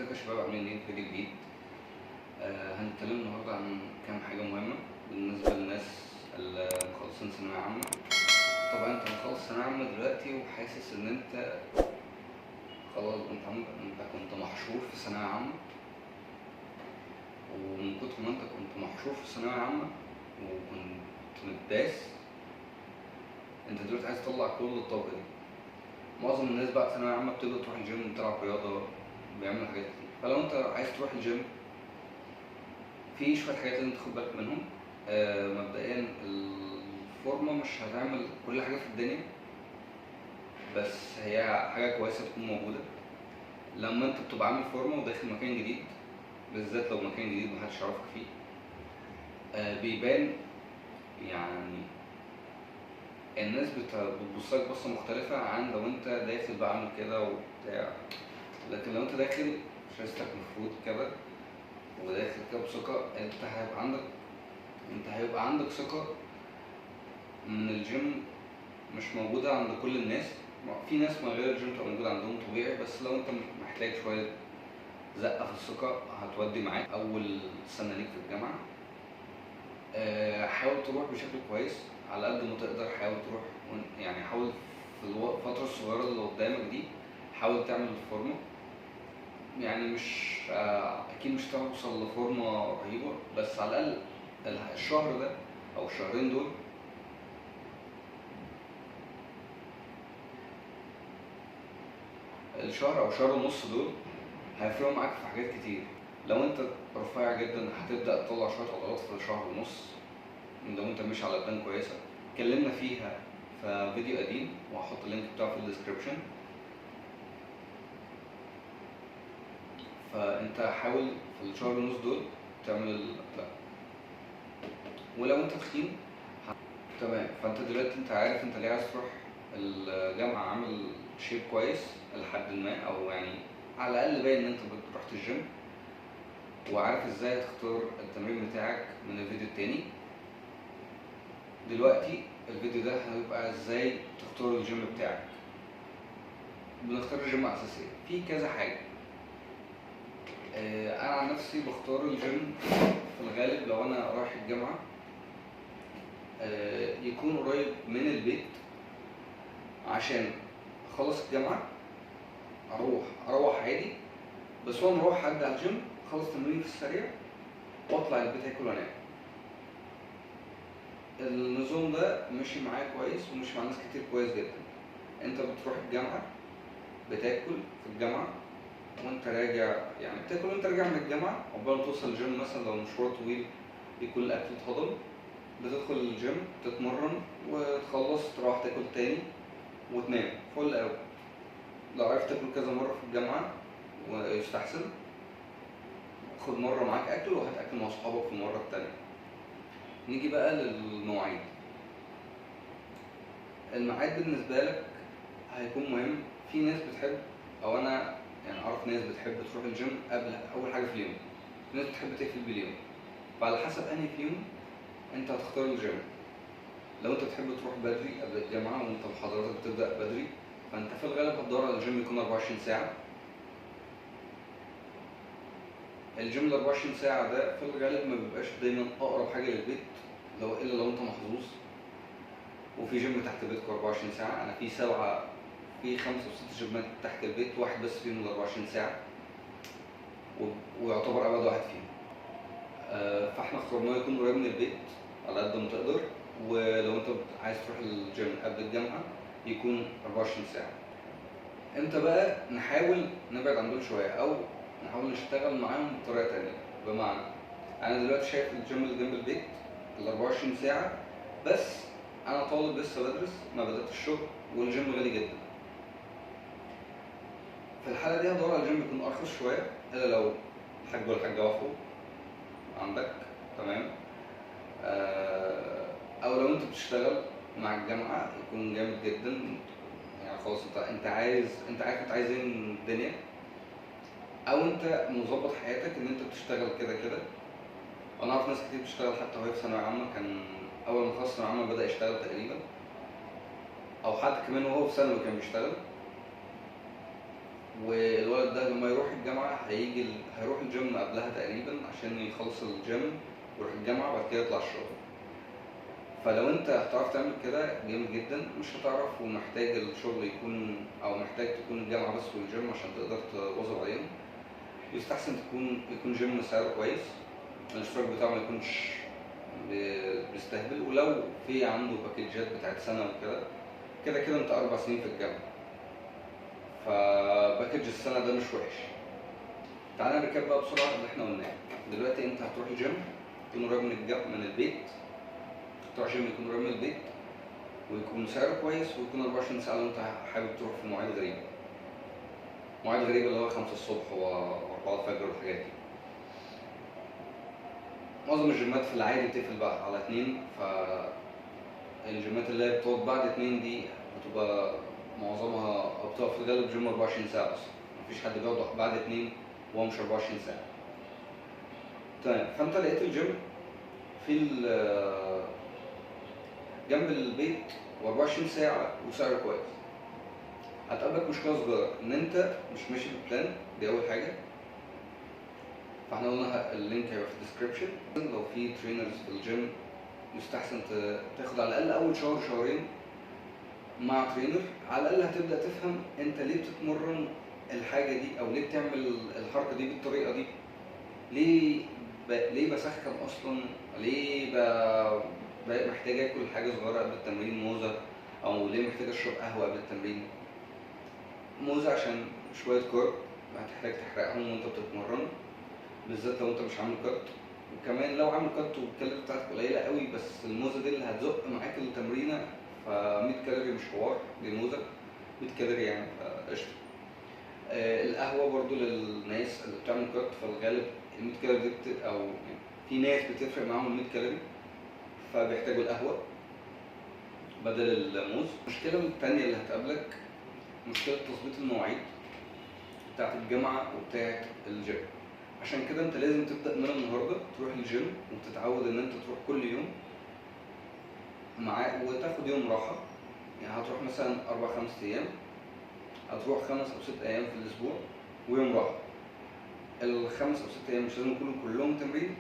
ازيكم يا شباب، عاملين ايه؟ فيديو جديد. هنتكلم النهارده عن كام حاجة مهمة بالنسبة للناس اللي مخلصين ثانوية عامة. طبعا انت مخلص ثانوية عامة دلوقتي وحاسس ان انت خلاص انت كنت محشور في ثانوية عامة، ومن كتر ما انت كنت محشور في ثانوية عامة وكنت متداس، انت دلوقتي عايز تطلع كل الطاقة دي. معظم الناس بعد ثانوية عامة بتبدأ تروح الجيم، تلعب رياضة، بيعملوا حاجات كتير. فلو انت عايز تروح الجيم، في شوية حاجات لازم تاخد بالك منهم. مبدئيا الفورمة مش هتعمل كل حاجة في الدنيا، بس هي حاجة كويسة تكون موجودة. لما انت بتبقى عامل فورمة وداخل مكان جديد، بالذات لو مكان جديد محدش يعرفك فيه، بيبان يعني الناس بتبصلك بصة مختلفة عن لو انت داخل بقى عامل كده وبتاع. لكن لو انت داخل شاستك مفروض كده وداخل كده بثقة، انت هيبقى عندك ثقة من الجيم مش موجودة عند كل الناس. في ناس من غير الجيم تبقى موجودة عندهم طبيعي، بس لو انت محتاج شوية زقة في الثقة هتودي معاك. أول سنة ليك في الجامعة، حاول تروح بشكل كويس على قد ما تقدر. حاول تروح يعني حاول في الفترة الصغيرة اللي قدامك دي حاول تعمل الفورمة. يعني مش أكيد مش هتوصل لفورمة رهيبة، بس على الأقل الشهر ده أو الشهرين دول الشهر او شهر ونص دول هيفرقوا معاك في حاجات كتير. لو انت رفيع جدا هتبدا تطلع شويه عضلات في شهر ونص. لو انت ماشي على بلان كويسه اتكلمنا فيها في فيديو قديم، وهحط اللينك بتاعه في الديسكربشن. فانت حاول في الشهر ونص دول تعمل لا. ولو انت تخين تمام، فانت دلوقتي انت عارف انت ليه عايز تروح الجامعه، عامل شيب كويس لحد ما، او يعني على الاقل باين ان انت رحت الجيم، وعارف ازاي تختار التمرين بتاعك من الفيديو التاني. دلوقتي الفيديو ده هيبقى ازاي تختار الجيم بتاعك. بنختار الجيم على اساس ايه؟ في كذا حاجه. انا عن نفسي بختار الجيم في الغالب لو انا رايح الجامعه يكون قريب من البيت، عشان اخلص الجامعه اروح عادي، بس وانا مروح اعدي على الجيم، اخلص تمرين في السريع واطلع البيت اكل وانام. النظام ده ماشي معايا كويس وماشي مع ناس كتير كويس جدا. انت بتروح الجامعه، بتاكل في الجامعه وانت راجع، يعني بتاكل وانت راجع من الجامعه عقبال ما توصل الجيم. مثلا لو مشوار طويل يكون الاكل اتهضم، بتدخل الجيم تتمرن وتخلص تروح تاكل تاني وتنام فل قوي. لو عرفت تاكل كذا مره في الجامعه ويستحسن، خد مره معاك اكل وهات اكل مع اصحابك في المره التانيه. نيجي بقى للمواعيد. الميعاد بالنسبه لك هيكون مهم. في ناس بتحب، او انا يعني اعرف ناس بتحب تروح الجيم قبل اول حاجه في اليوم، في ناس بتحب تقفل باليوم. فعلى حسب انهي فيهم انت هتختار الجيم. لو انت بتحب تروح بدري قبل الجامعه وانت محاضراتك بتبدا بدري، فانت في الغالب هتدور على الجيم يكون 24 ساعه. الجيم ال 24 ساعه ده في الغالب ما بيبقاش دايما اقرب حاجه للبيت، الا لو انت محظوظ وفي جيم تحت بيتك 24 ساعه. انا في 5 و6 جيمات تحت البيت، واحد بس فيهم ال 24 ساعه ويعتبر ابعد واحد فيهم. فاحنا اخترناه يكون قريب من البيت على قد ما تقدر. ولو انت عايز تروح الجيم قبل الجامعه يكون 24 ساعه. امتى بقى نحاول نبعد عن دول شويه، او نحاول نشتغل معاهم بطريقه تانيه؟ بمعنى انا دلوقتي شايف الجيم اللي جنب البيت ال 24 ساعه، بس انا طالب لسه بدرس ما بدأت الشغل والجيم غالي جدا. في الحالة دي هدور على الجيم يكون أرخص شوية، إلا لو الحاج والحاجة وافقوا عندك تمام. أو لو أنت بتشتغل مع الجامعة يكون جامد جدا. يعني خلاص أنت عارف أنت عايز إيه من الدنيا، أو أنت مظبط حياتك إن أنت بتشتغل كده كده. أنا أعرف ناس كتير بتشتغل حتى وهي في ثانوية عامة، كان أول ما خلص ثانوية عامة بدأ يشتغل تقريبا، أو حتى كمان وهو في ثانوي كان بيشتغل. والولد ده لما يروح الجامعة هيروح الجيم قبلها تقريبا عشان يخلص الجيم ويروح الجامعة وبعد كده يطلع الشغل. فلو انت هتعرف تعمل كده جامد جدا، مش هتعرف ومحتاج الشغل يكون او محتاج تكون الجامعة بس والجيم عشان تقدر تواظب عليهم، يستحسن يكون جيم سعره كويس، الاشتراك بتاعه ما يكونش بيستهبل، ولو في عنده باكيجات بتاعت سنة وكده، كده كده انت 4 سنين في الجامعة، فباكج السنة ده مش وحش. تعالى نركب بقى بسرعة اللي احنا قلناه. دلوقتي انت هتروح الجيم يكون قريب من البيت، بتوع جيم يكون قريب من البيت ويكون سعره كويس ويكون 24 ساعة لو انت حابب تروح في مواعيد غريبة. مواعيد غريبة اللي هو 5 الصبح و4 الفجر والحاجات دي. معظم الجيمات في العادي بتقفل بقى على 2، فالجيمات اللي هي بتقعد بعد 2 دي بتبقى معظمها أو بتبقى في الغالب جيم 24 ساعة أصلا، مفيش حد بيقعد بعد 2 وهو مش 24 ساعة. تمام، فأنت لقيت الجيم في جنب البيت و24 ساعة وسعره كويس. هتقابلك مشكلة صغيرة إن أنت مش ماشي بالبلان، دي أول حاجة. فاحنا قلنا اللينك هيبقى في الديسكربشن. لو في ترينرز في الجيم يستحسن تاخد على الأقل أول شهر شهرين مع ترينر، على الأقل هتبدأ تفهم أنت ليه بتتمرن الحاجة دي أو ليه بتعمل الحركة دي بالطريقة دي، ليه بسخن أصلا، ليه محتاج آكل حاجة صغيرة قبل التمرين موزة، أو ليه محتاج أشرب قهوة قبل التمرين. موزة عشان شوية كارب هتحتاج تحرقهم وأنت بتتمرن، بالذات لو أنت مش عامل كات، وكمان لو عامل كات والكالوري بتاعتك قليلة قوي، بس الموزة دي اللي هتزق معاك التمرينة، ف 100 كالوري مش حوار، دي موزة 100 كالوري يعني فقشطة. القهوة برضو للناس اللي بتعمل كات، فالغالب ال 100 كالوري دي أو يعني في ناس بتفرق معاهم ال 100 كالوري فبيحتاجوا القهوة بدل الموز. المشكلة التانية اللي هتقابلك مشكلة تظبيط المواعيد بتاعت الجامعة وبتاعت الجيم. عشان كده انت لازم تبدأ من النهاردة تروح الجيم وتتعود ان انت تروح كل يوم وتاخد يوم راحة. يعني هتروح مثلا 4-5 أيام، هتروح 5 أو 6 أيام في الأسبوع ويوم راحة. ال5 أو 6 أيام مش لازم يكونوا كلهم تمرين،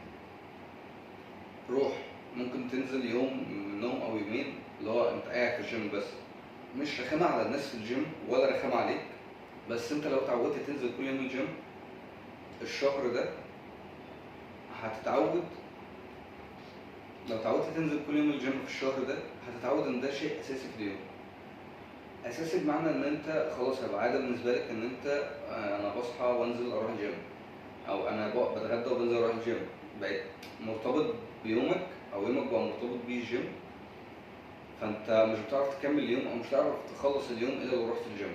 روح ممكن تنزل يوم منهم أو يومين اللي هو انت قاعد في الجيم بس. مش رخامة على الناس في الجيم ولا رخامة عليك، بس انت لو اتعودت تنزل كل يوم الجيم الشهر ده هتتعود. لو اتعودت تنزل كل يوم الجيم في الشهر ده هتتعود ان ده شيء اساسي في اليوم. اساسي بمعنى ان انت خلاص هيبقى عاده بالنسبه لك ان انت انا بصحى وانزل اروح الجيم، او انا بتغدى وبنزل اروح الجيم، بقيت مرتبط بيومك او يومك بقى مرتبط بيه الجيم. فانت مش بتعرف تكمل اليوم او مش هتعرف تخلص اليوم الا لو رحت الجيم.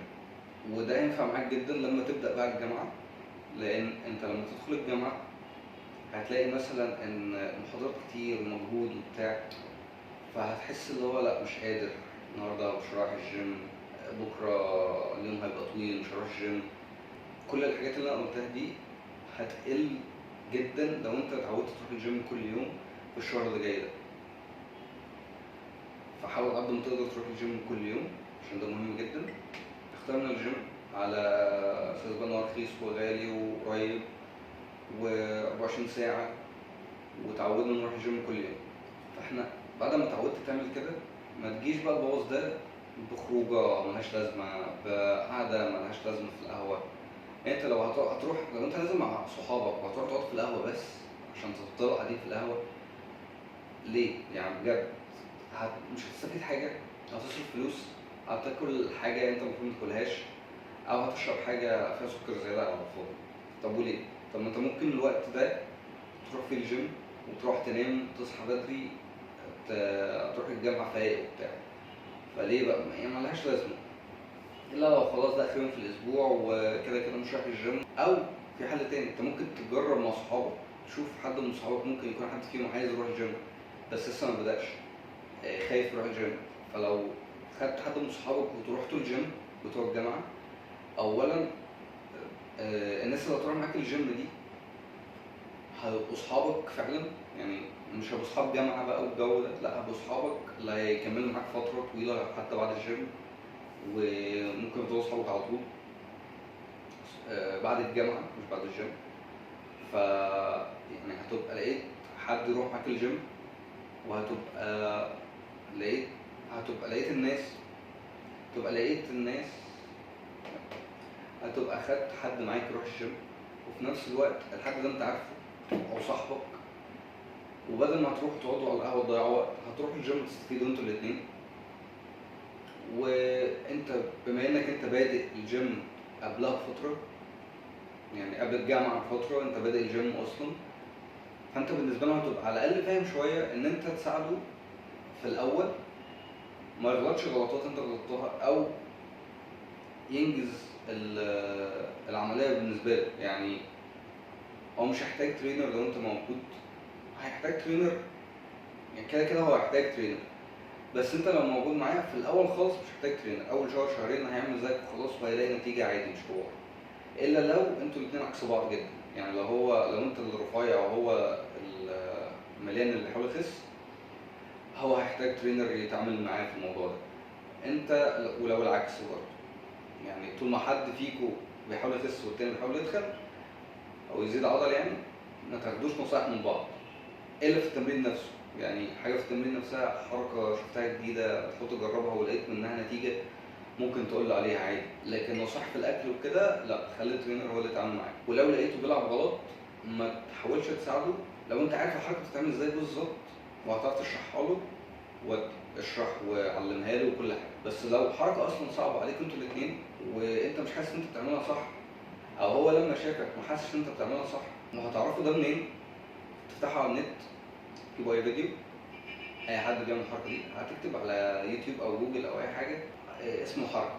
وده هينفع معاك جدا لما تبدا بعد الجامعه، لان انت لما تدخل الجامعه هتلاقي مثلا ان محاضرات كتير ومجهود وبتاع، فهتحس اللي هو لا مش قادر النهارده، مش رايح الجيم، بكره اليوم هيبقى طويل مش هروح الجيم. كل الحاجات اللي انا قلتها دي هتقل جدا لو انت اتعودت تروح الجيم كل يوم في الشهر اللي جاي ده. فحاول قد ما تقدر تروح الجيم كل يوم عشان ده مهم جدا. اخترنا الجيم على اساس بقى ان هو رخيص وغالي وقريب و24 ساعة وتعودنا نروح الجيم كل يوم. فاحنا بعد ما اتعودت تعمل كده ما تجيش بقى تبوظ ده بخروجه ملهاش لازمه، بقعده ملهاش لازمه في القهوه. يعني انت لو هتروح لو انت نازل مع صحابك وهتروح تقعد في القهوه بس عشان تفضلوا قاعدين في القهوه، ليه؟ يعني بجد مش هتستفيد حاجه، هتصرف فلوس، هتاكل حاجه انت المفروض متاكلهاش، او هتشرب حاجه فيها سكر زياده على الفاضي. طب وليه؟ طب ما انت ممكن الوقت ده تروح فيه الجيم وتروح تنام تصحى بدري تروح الجامعة فايق وبتاع. فليه بقى؟ يعني ملهاش لازمة إلا لو خلاص ده آخر يوم في الأسبوع وكده كده مش رايح الجيم. أو في حل تاني، أنت ممكن تجرب مع صحابك، تشوف حد من صحابك ممكن يكون حد فيهم عايز يروح الجيم بس لسه ما بدأش، خايف يروح الجيم. فلو خدت حد من صحابك وتروحتوا الجيم بتوع الجامعة، أولا الناس اللي هتروح معاك الجيم دي هيبقوا صحابك فعلا، يعني مش هيبقوا صحاب جامعة بقى والجو ده، لا هيبقوا صحابك اللي هيكملوا معاك فترة طويلة حتى بعد الجيم، وممكن يفضلوا صحابك على طول. بعد الجامعة مش بعد الجيم. ف يعني هتبقى لقيت حد يروح معاك الجيم، وهتبقى لقيت لقيت الناس، هتبقى خدت حد معاك يروح الجيم، وفي نفس الوقت الحد ده انت عارفه او صاحبك، وبدل ما تروحوا تقعدوا على القهوه تضيعوا وقت هتروحوا الجيم تستفيدوا انتوا الاثنين. وانت بما انك انت بادئ الجيم قبلها بفتره، يعني قبل الجامعه بفتره انت بادئ الجيم اصلا، فانت بالنسبه له هتبقى على الاقل فاهم شويه ان انت تساعده في الاول ما يغلطش غلطات انت غلطتها، او ينجز العمليه بالنسبه له. يعني هو مش هيحتاج ترينر لو انت موجود، هيحتاج ترينر، يعني كده كده هو هيحتاج ترينر، بس انت لو موجود معاه في الاول خالص مش هتحتاج ترينر. اول شهر شهرين هيعمل زيك وخلاص، وهيلاقي نتيجه عادي مش حوار. الا لو انتوا الاثنين عكس بعض جدا، يعني لو انت الرفيع وهو المليان اللي بيحاول يخس، هو هيحتاج ترينر يتعامل معاه في الموضوع ده. انت ولو العكس برضه، يعني طول ما حد فيكو بيحاول يخس والتاني بيحاول يدخل او يزيد عضل، يعني ما تاخدوش نصائح من بعض الا في التمرين نفسه. يعني حاجه في التمرين نفسها، حركه شفتها جديده تحط تجربها ولقيت منها نتيجه، ممكن تقول له عليها عادي. لكن نصائح في الاكل وكده لا، خلي الترينر هو اللي يتعامل معاك. ولو لقيته بيلعب غلط ما تحاولش تساعده، لو انت عارف الحركه بتتعمل ازاي بالظبط وهتعرف تشرحها له، واشرح وعلمها له وكل حاجه. بس لو حركه اصلا صعبه عليك انتوا الاثنين وانت مش حاسس ان انت بتعملها صح، او هو لما شافك ما حاسس ان انت بتعملها صح، وهتعرفوا ده منين؟ تفتحوا على النت، تجيبوا اي فيديو، اي حد بيعمل الحركه دي، هتكتب على يوتيوب او جوجل او اي حاجه اسمه حركه.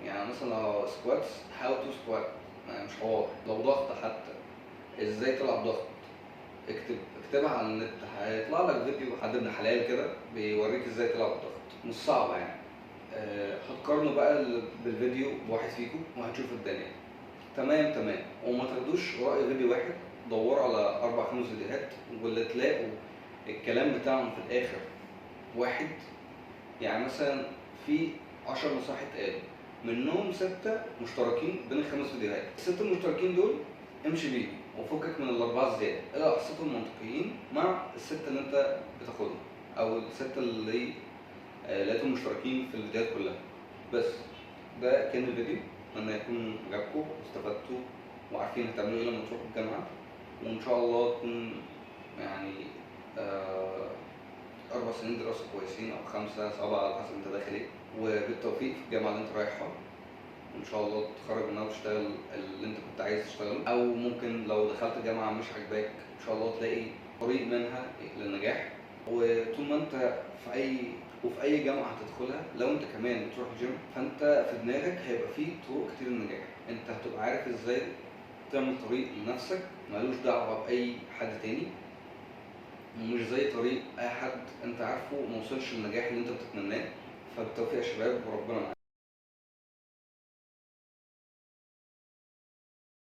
يعني مثلا لو سكواتس، هاو تو سكوات، مش حوار. لو ضغط حتى، ازاي تلعب ضغط، اكتبها على النت، هيطلع لك فيديو حد ابن حلال كده بيوريك ازاي تلعب ضغط، مش صعبه يعني. هتقارنوا بقى بالفيديو بواحد فيكم وهتشوفوا الدنيا تمام. وما تاخدوش رأي فيديو واحد، دوروا على 4-5 فيديوهات، واللي تلاقوا الكلام بتاعهم في الآخر واحد. يعني مثلا في 10 نصائح اتقالوا، منهم 6 مشتركين بين ال5 فيديوهات. ال6 المشتركين دول امشي بيهم وفكك من ال4 الزيادة، إلا حسيتهم منطقيين مع ال6 اللي انت بتاخدهم، أو ال6 اللي لقيتهم مشتركين في الفيديوهات كلها. بس ده كان الفيديو، اتمنى يكون عجبكم واستفدتوا وعارفين هتعملوا ايه لما تروحوا الجامعه. وان شاء الله تكون يعني 4 سنين دراسه كويسين، او 5 7 على حسب انت داخل ايه، وبالتوفيق في الجامعه اللي انت رايحها، وان شاء الله تتخرج منها وتشتغل اللي انت كنت عايز تشتغله. او ممكن لو دخلت جامعه مش عاجباك ان شاء الله تلاقي طريق منها للنجاح. وطول ما انت في اي جامعه هتدخلها، لو انت كمان بتروح جيم، فانت في دماغك هيبقى فيه طرق كتير للنجاح. انت هتبقى عارف ازاي تعمل طريق لنفسك مالوش دعوه باي حد تاني، ومش زي طريق اي حد انت عارفه وموصلش للنجاح اللي انت بتتمناه. فبالتوفيق يا شباب، وربنا معاك.